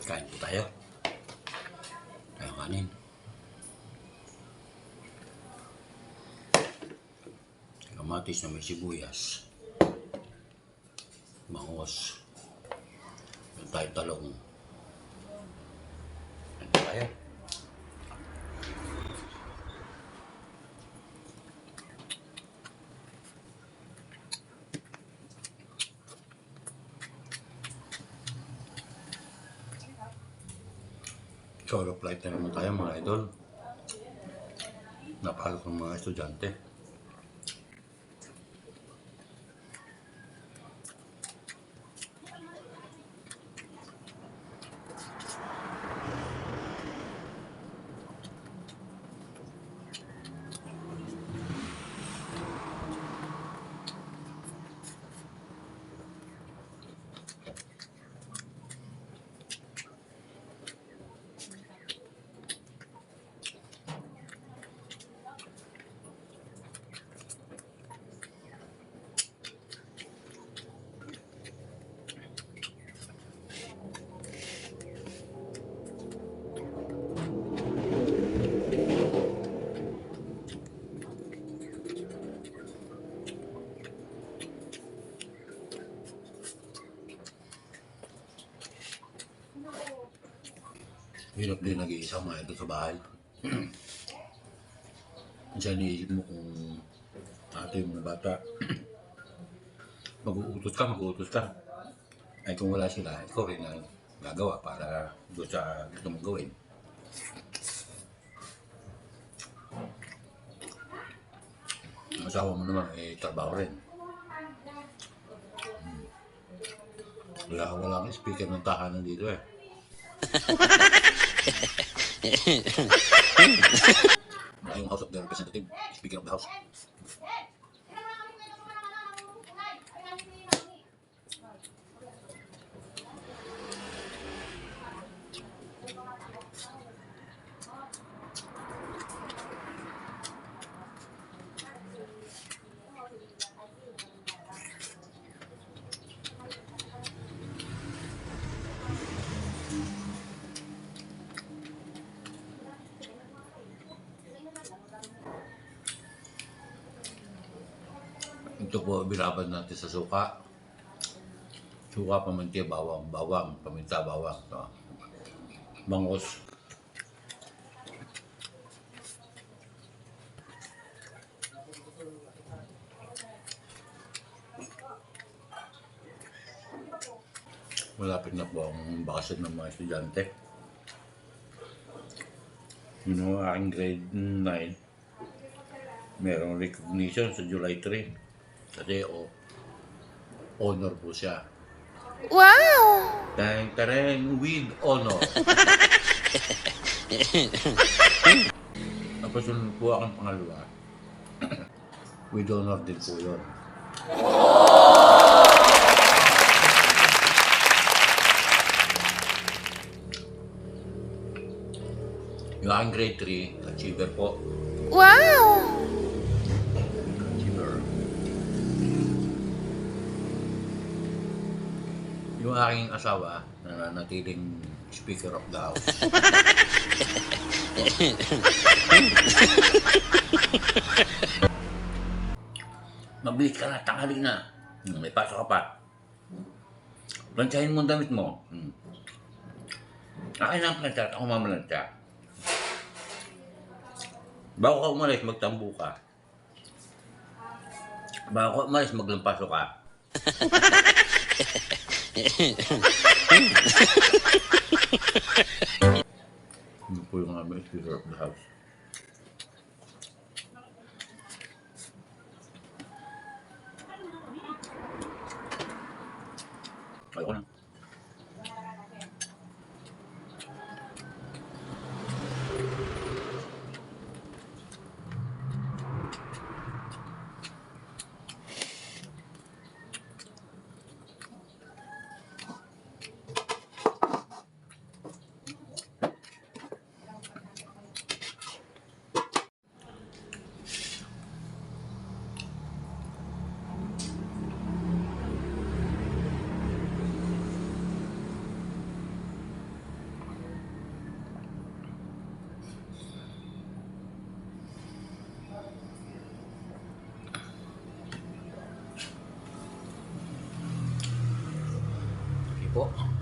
Kain po tayo. Tayo kanin. Kamatis na may sibuyas. Bangos. Meron tayo talong. Kain tayo. Solo flight na naman tayo mga idol. Napalok ng mga estudyante. Hirap din nag-iisa mga idol sa bahay. Minsan iniisip mo kung ate yung mga bata, mag-uutos ka. Ay kung wala sila, ikaw rin ang gagawa para doon sa gusto mong gawin. Ang asawa mo naman ay trabaho rin. Wala kang speaker ng tahanan dito eh. Wala yung House of the Representative, Speaker of the House. Ito po, binaban natin sa suka. Suka, paminta, bawang, paminta, bawang. Ito. Bangos. Malapit na po ang bakasyon ng mga estudyante. Yung aking grade 9, merong recognition sa July 3. Kasi honor po siya. Wow! Tang-tareng with honor. Tapos yun po akong pangalawa. With honor din po yun. Yung aking grade 3, achiever po. Wow! Yung aking asawa, nanatiling Speaker of the House. Mabilis ka na, tanghali na. May pasok ka pa. Plantsahin mo ang damit mo. Akin na ang plantsa, ako mamalansya. Bago ka umalis, magtambo ka. Bago ka umalis, maglampaso ka. Ano po yung aming Speaker of the House? Ayoko na. po.